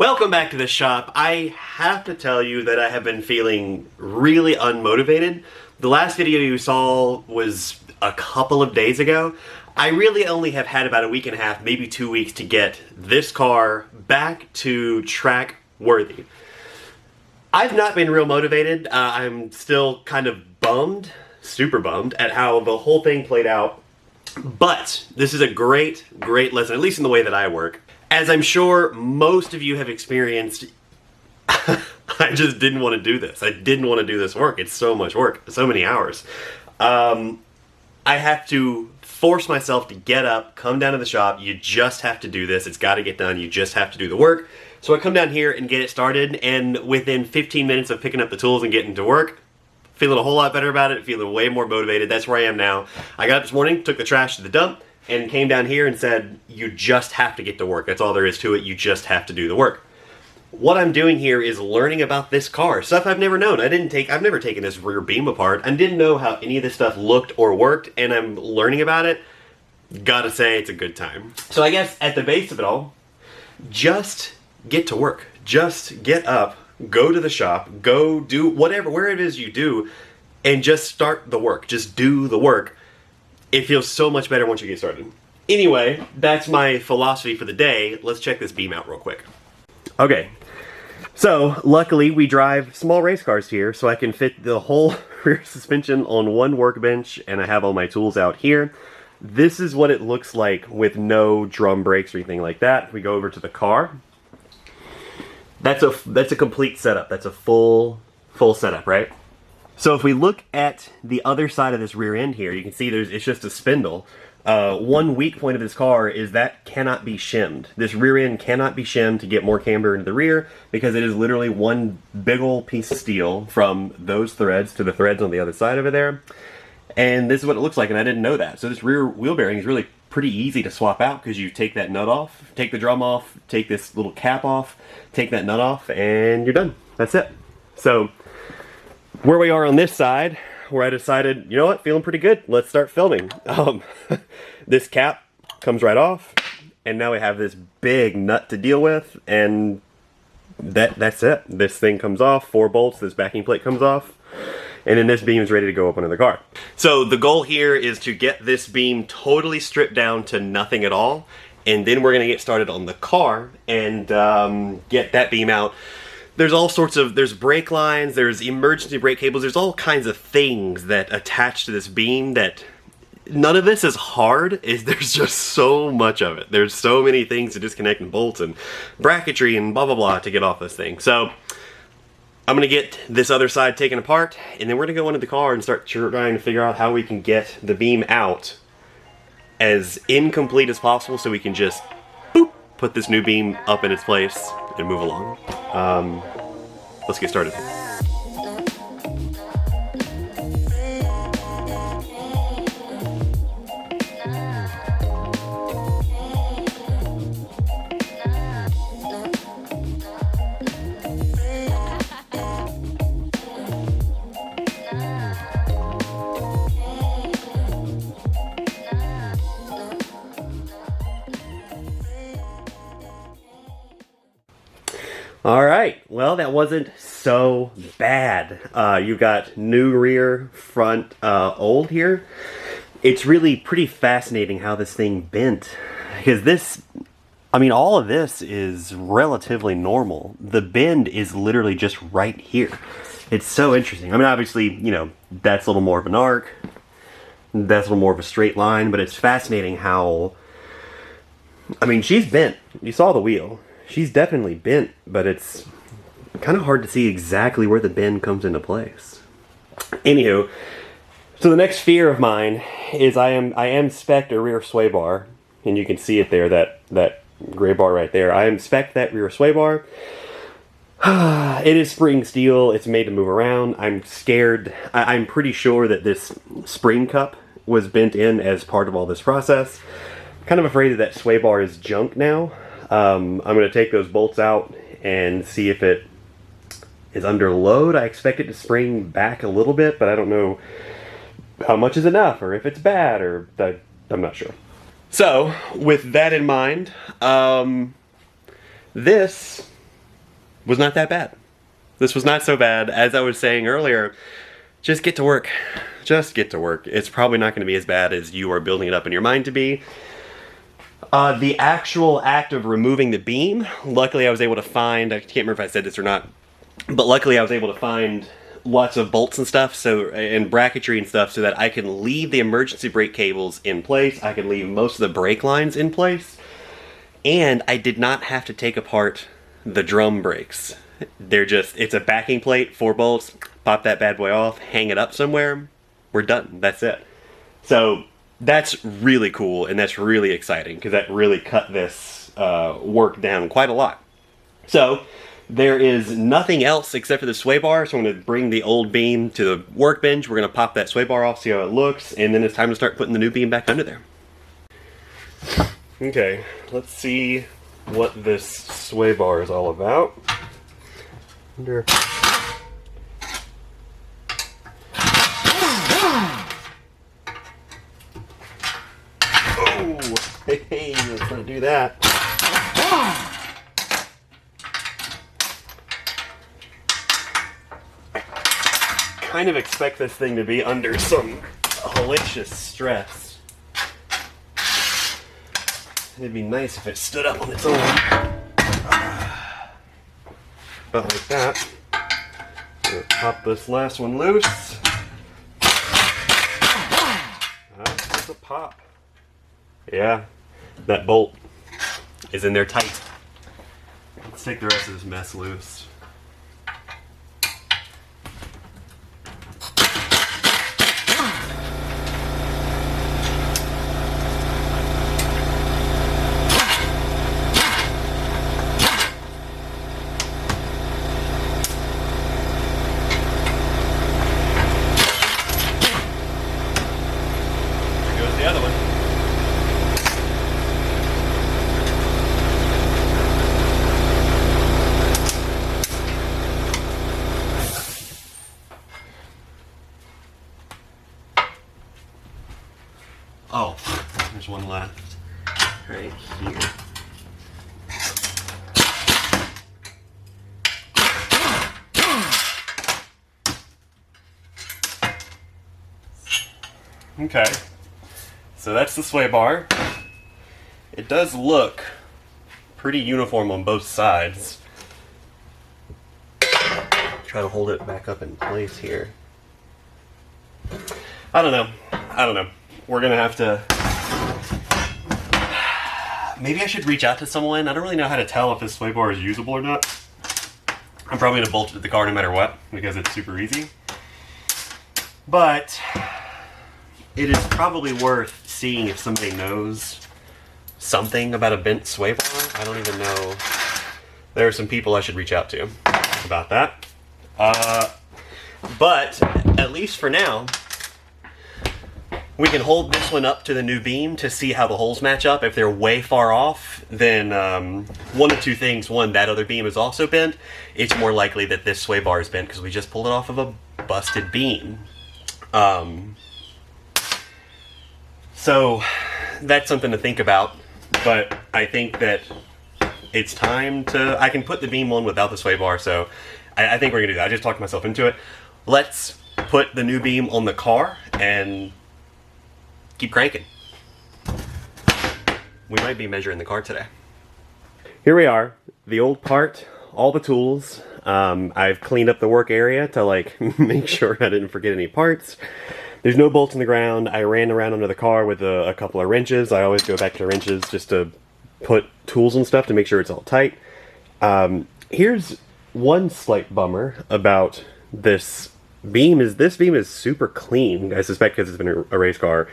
Welcome back to the shop. I have to tell you that I have been feeling really unmotivated. The last video you saw was a couple of days ago. I really only have had about a week and a half, maybe 2 weeks to get this car back to track worthy. I've not been real motivated. I'm still kind of bummed, super bummed, at how the whole thing played out. But this is a great lesson, at least in the way that I work. As I'm sure most of you have experienced, I just didn't want to do this. I didn't want to do this work. It's so much work, so many hours. I have to force myself to get up, come down to the shop. You just have to do this. It's got to get done. You just have to do the work. So I come down here and get it started, and within 15 minutes of picking up the tools and getting to work, feeling a whole lot better about it, feeling way more motivated. That's where I am now. I got up this morning, took the trash to the dump, and came down here and said, you just have to get to work. That's all there is to it. You just have to do the work. What I'm doing here is learning about this car. Stuff I've never known. I've never taken this rear beam apart. I didn't know how any of this stuff looked or worked, and I'm learning about it. Gotta say, it's a good time. So I guess at the base of it all, just get to work. Just get up, go to the shop, go do whatever it is you do, and just start the work. Just do the work. It feels so much better once you get started. Anyway, that's my philosophy for the day. Let's check this beam out real quick. Okay, so luckily we drive small race cars here, so I can fit the whole rear suspension on one workbench, and I have all my tools out here. This is what it looks like with no drum brakes or anything like that. If we go over to the car, that's a complete setup. That's a full setup, right? So if we look at the other side of this rear end here, you can see it's just a spindle. One weak point of this car is that cannot be shimmed. This rear end cannot be shimmed to get more camber into the rear because it is literally one big old piece of steel from those threads to the threads on the other side over there. And this is what it looks like, and I didn't know that. So this rear wheel bearing is really pretty easy to swap out because you take that nut off, take the drum off, take this little cap off, take that nut off, and you're done. That's it. So where we are on this side, where I decided, you know what, feeling pretty good, let's start filming. This cap comes right off, and now we have this big nut to deal with, and that's it. This thing comes off, 4 bolts, this backing plate comes off, and then this beam is ready to go up under the car. So the goal here is to get this beam totally stripped down to nothing at all, and then we're gonna get started on the car and get that beam out. There's all sorts of, there's brake lines, there's emergency brake cables, there's all kinds of things that attach to this beam that none of this is hard. There's just so much of it. There's so many things to disconnect and bolts and bracketry and blah blah blah to get off this thing. So I'm gonna get this other side taken apart, and then we're gonna go into the car and start trying to figure out how we can get the beam out as incomplete as possible so we can just boop, put this new beam up in its place and move along. Let's get started. Alright, well that wasn't so bad. You got new rear, front, old here. It's really pretty fascinating how this thing bent. Because this, I mean, all of this is relatively normal. The bend is literally just right here. It's so interesting. I mean, obviously, you know, that's a little more of an arc. That's a little more of a straight line, but it's fascinating how, I mean, she's bent. You saw the wheel. She's definitely bent, but it's kind of hard to see exactly where the bend comes into place. Anywho, so the next fear of mine is I am spec'd a rear sway bar, and you can see it there, that gray bar right there. I am spec'd that rear sway bar. It is spring steel. It's made to move around. I'm scared. I'm pretty sure that this spring cup was bent in as part of all this process. Kind of afraid that sway bar is junk now. I'm going to take those bolts out and see if it is under load. I expect it to spring back a little bit, but I don't know how much is enough, or if it's bad, or I'm not sure. So, with that in mind, this was not that bad. This was not so bad. As I was saying earlier, just get to work. Just get to work. It's probably not going to be as bad as you are building it up in your mind to be. The actual act of removing the beam, luckily I was able to find, I can't remember if I said this or not, but luckily I was able to find lots of bolts and stuff, and bracketry and stuff, so that I can leave the emergency brake cables in place. I can leave most of the brake lines in place, and I did not have to take apart the drum brakes. It's a backing plate, 4 bolts, pop that bad boy off, hang it up somewhere, we're done, that's it. So that's really cool, and that's really exciting, because that really cut this work down quite a lot. So there is nothing else except for the sway bar, so I'm going to bring the old beam to the workbench, we're going to pop that sway bar off, see how it looks, and then it's time to start putting the new beam back under there. Okay, let's see what this sway bar is all about. Oh, hey, let's not do that. Kind of expect this thing to be under some hellacious stress. It'd be nice if it stood up on its own. But like that. We'll pop this last one loose. That's a pop. Yeah, that bolt is in there tight. Let's take the rest of this mess loose. The other one. Oh, there's one left right here. Okay. So that's the sway bar. It does look pretty uniform on both sides. Try to hold it back up in place here. I don't know. We're gonna have to... Maybe I should reach out to someone. I don't really know how to tell if this sway bar is usable or not. I'm probably gonna bolt it to the car no matter what, because it's super easy. But it is probably worth seeing if somebody knows something about a bent sway bar. I don't even know. There are some people I should reach out to about that. But at least for now, we can hold this one up to the new beam to see how the holes match up. If they're way far off, then one of two things. One, that other beam is also bent. It's more likely that this sway bar is bent because we just pulled it off of a busted beam. So that's something to think about, but I think that it's time to... I can put the beam on without the sway bar, so I think we're going to do that. I just talked myself into it. Let's put the new beam on the car and keep cranking. We might be measuring the car today. Here we are, the old part, all the tools. I've cleaned up the work area to make sure I didn't forget any parts. There's no bolts in the ground. I ran around under the car with a couple of wrenches. I always go back to wrenches just to put tools and stuff to make sure it's all tight. Here's one slight bummer about this beam is this beam is super clean. I suspect because it's been a race car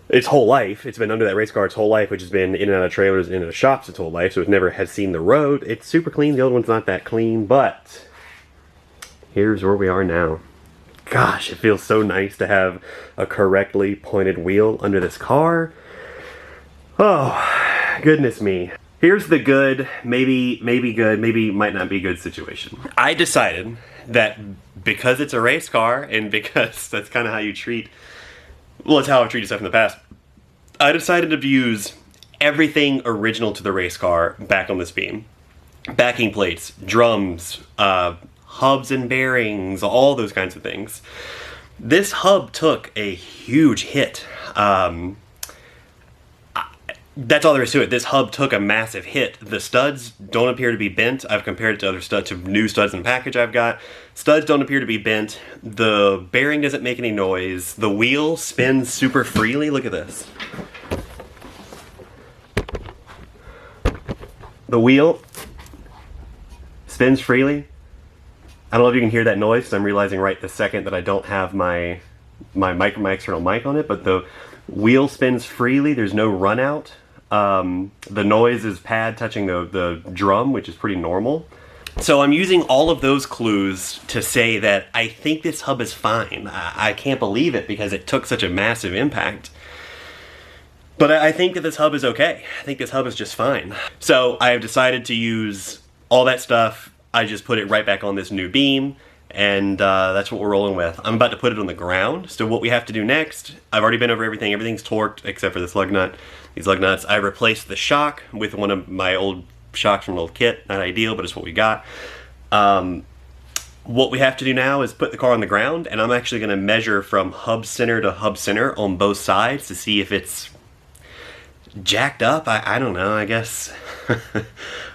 its whole life. It's been under that race car its whole life, which has been in and out of trailers, in and out of shops its whole life, so it never has seen the road. It's super clean. The old one's not that clean, but here's where we are now. Gosh, it feels so nice to have a correctly pointed wheel under this car. Oh, goodness me. Here's the good, maybe good, maybe might not be good situation. I decided that because it's a race car, and because that's kind of how you treat, well, it's how I've treated stuff in the past, I decided to use everything original to the race car back on this beam. backing plates, drums, hubs and bearings, all those kinds of things. This hub took a huge hit. That's all there is to it. This hub took a massive hit. The studs don't appear to be bent. I've compared it to other studs, to new studs in the package I've got. Studs don't appear to be bent. The bearing doesn't make any noise. The wheel spins super freely. Look at this. The wheel spins freely. I don't know if you can hear that noise, because I'm realizing right this second that I don't have my external mic on it, but the wheel spins freely. There's no run out. The noise is pad touching the drum, which is pretty normal. So I'm using all of those clues to say that I think this hub is fine. I can't believe it because it took such a massive impact. But I think that this hub is okay. I think this hub is just fine. So I have decided to use all that stuff. I just put it right back on this new beam, and that's what we're rolling with. I'm about to put it on the ground. So what we have to do next, I've already been over everything. Everything's torqued except for this lug nut. These lug nuts. I replaced the shock with one of my old shocks from an old kit. Not ideal, but it's what we got. What we have to do now is put the car on the ground, and I'm actually going to measure from hub center to hub center on both sides to see if it's jacked up. I don't know, I guess.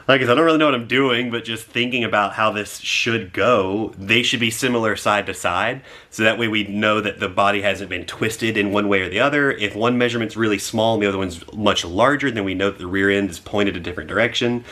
Like I said, I don't really know what I'm doing, but just thinking about how this should go, they should be similar side to side, so that way we know that the body hasn't been twisted in one way or the other. If one measurement's really small and the other one's much larger, then we know that the rear end is pointed a different direction.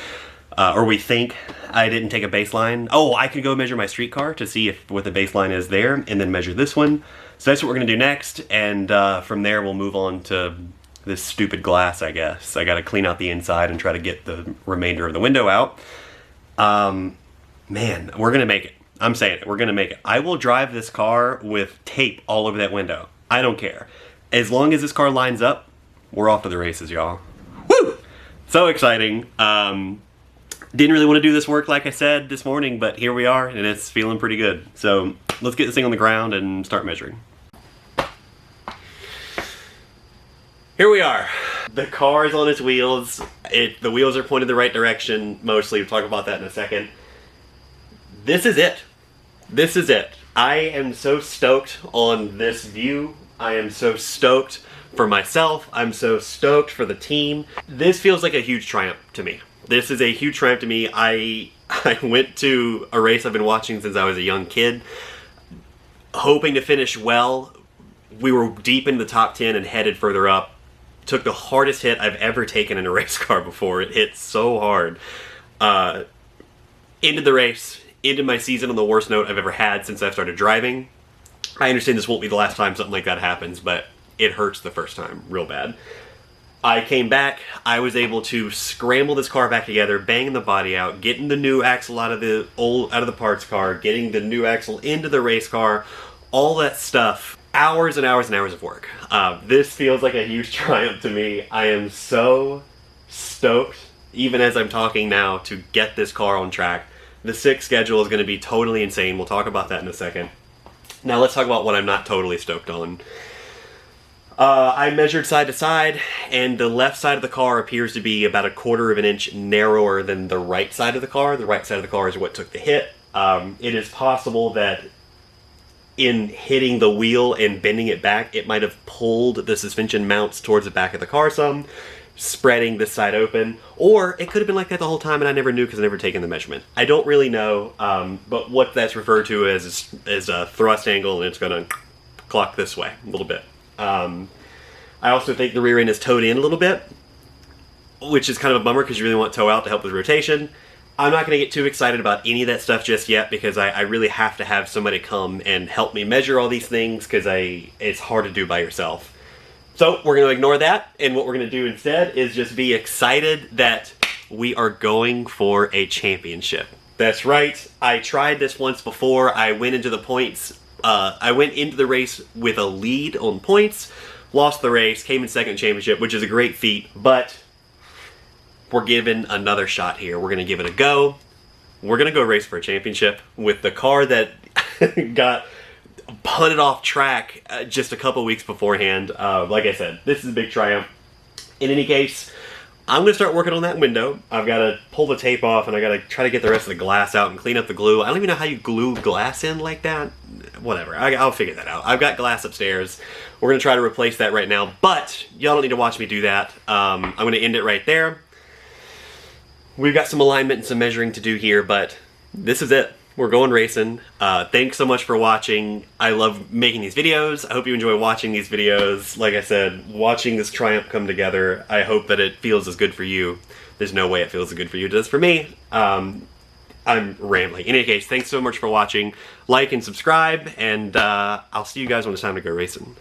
Or we think. I didn't take a baseline. Oh, I could go measure my street car to see what the baseline is there, and then measure this one. So that's what we're going to do next, and from there we'll move on to this stupid glass, I guess. I gotta clean out the inside and try to get the remainder of the window out. Man, we're gonna make it. I'm saying it, we're gonna make it. I will drive this car with tape all over that window. I don't care. As long as this car lines up, we're off to the races, y'all. Woo! So exciting. Didn't really want to do this work, like I said, this morning, but here we are, and it's feeling pretty good. So let's get this thing on the ground and start measuring. Here we are. The car is on its wheels. The wheels are pointed the right direction, mostly. We'll talk about that in a second. This is it. This is it. I am so stoked on this view. I am so stoked for myself. I'm so stoked for the team. This feels like a huge triumph to me. This is a huge triumph to me. I went to a race I've been watching since I was a young kid, hoping to finish well. We were deep in the top 10 and headed further up. Took the hardest hit I've ever taken in a race car before. It hit so hard. Ended the race, ended my season on the worst note I've ever had since I've started driving. I understand this won't be the last time something like that happens, but it hurts the first time real bad. I came back, I was able to scramble this car back together, banging the body out, getting the new axle out of the parts car, getting the new axle into the race car, all that stuff. Hours and hours and hours of work. This feels like a huge triumph to me. I am so stoked, even as I'm talking now, to get this car on track. The 6 schedule is going to be totally insane. We'll talk about that in a second. Now let's talk about what I'm not totally stoked on. I measured side to side, and the left side of the car appears to be about 1/4 of an inch narrower than the right side of the car. The right side of the car is what took the hit. It is possible that in hitting the wheel and bending it back, it might have pulled the suspension mounts towards the back of the car some, spreading this side open. Or it could have been like that the whole time and I never knew because I never taken the measurement. I don't really know, but what that's referred to as is a thrust angle, and it's going to clock this way a little bit. I also think the rear end is towed in a little bit, which is kind of a bummer because you really want toe out to help with rotation. I'm not going to get too excited about any of that stuff just yet because I really have to have somebody come and help me measure all these things because it's hard to do by yourself. So we're going to ignore that, and what we're going to do instead is just be excited that we are going for a championship. That's right. I tried this once before. I went into the points. I went into the race with a lead on points, lost the race, came in second championship, which is a great feat, but we're giving another shot here. We're going to give it a go. We're going to go race for a championship with the car that got punted off track just a couple weeks beforehand. Like I said, this is a big triumph. In any case, I'm gonna start working on that window. I've got to pull the tape off, and I got to try to get the rest of the glass out and clean up the glue. I don't even know how you glue glass in like that. Whatever, I'll figure that out. I've got glass upstairs. We're gonna try to replace that right now, but y'all don't need to watch me do that. I'm gonna end it right there. We've got some alignment and some measuring to do here, but this is it. We're going racing. Thanks so much for watching. I love making these videos. I hope you enjoy watching these videos. Like I said, watching this triumph come together, I hope that it feels as good for you. There's no way it feels as good for you as it does for me. I'm rambling. In any case, thanks so much for watching. Like and subscribe, and I'll see you guys when it's time to go racing.